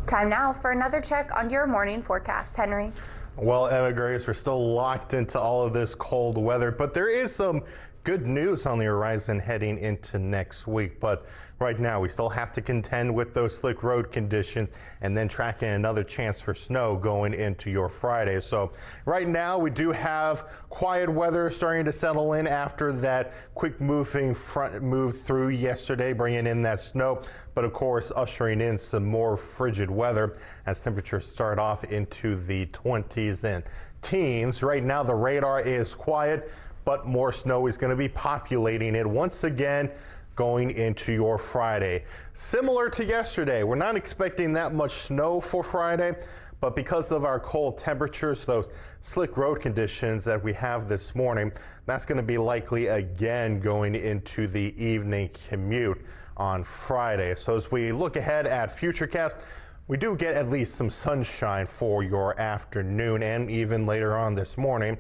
Time now for another check on your morning forecast, Henry. Well, Emma Grace, we're still locked into all of this cold weather, but there is some good news on the horizon heading into next week. But right now, we still have to contend with those slick road conditions and then tracking another chance for snow going into your Friday. So right now, we do have quiet weather starting to settle in after that quick moving front moved through yesterday, bringing in that snow. But of course, ushering in some more frigid weather as temperatures start off into the 20s and teens. Right now, the radar is quiet, but more snow is going to be populating it once again going into your Friday. Similar to yesterday, we're not expecting that much snow for Friday, but because of our cold temperatures, those slick road conditions that we have this morning, that's going to be likely again going into the evening commute on Friday. So as we look ahead at Futurecast, we do get at least some sunshine for your afternoon and even later on this morning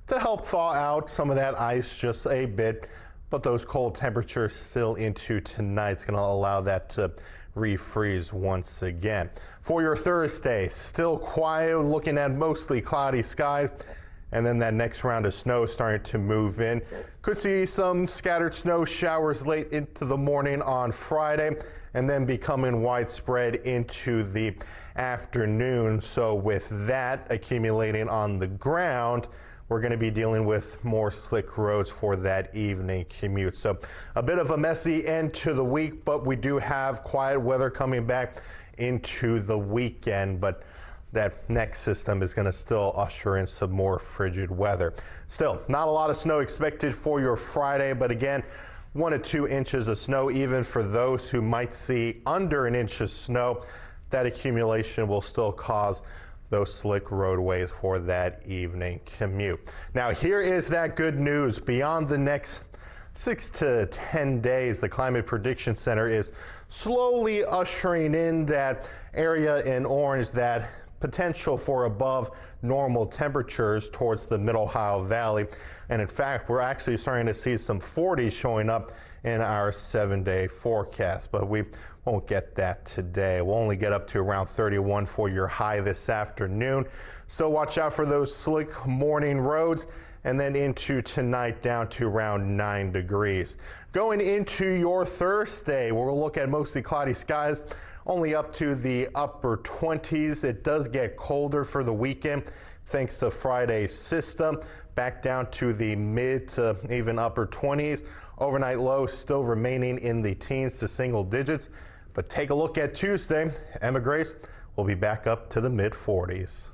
to help thaw out some of that ice just a bit. But those cold temperatures still into tonight's going to allow that to refreeze once again. For your Thursday, still quiet, looking at mostly cloudy skies. And then that next round of snow starting to move in. Could see some scattered snow showers late into the morning on Friday and then becoming widespread into the afternoon. So with that accumulating on the ground, we're going to be dealing with more slick roads for that evening commute. So a bit of a messy end to the week, but we do have quiet weather coming back into the weekend. But that next system is going to still usher in some more frigid weather. Still, not a lot of snow expected for your Friday, but again, 1 to 2 inches of snow, even for those who might see under an inch of snow. That accumulation will still cause those slick roadways for that evening commute. Now, here is that good news. Beyond the next 6 to 10 days, the Climate Prediction Center is slowly ushering in that area in orange, that potential for above normal temperatures towards the Middle Ohio Valley. And in fact, we're actually starting to see some 40s showing up in our 7-day forecast, but we won't get that today. We'll only get up to around 31 for your high this afternoon. So watch out for those slick morning roads, and then into tonight down to around 9 degrees. Going into your Thursday, we'll look at mostly cloudy skies, only up to the upper 20s. It does get colder for the weekend thanks to Friday's system, back down to the mid to even upper 20s. Overnight low still remaining in the teens to single digits. But take a look at Tuesday. Emma Grace will be back up to the mid 40s.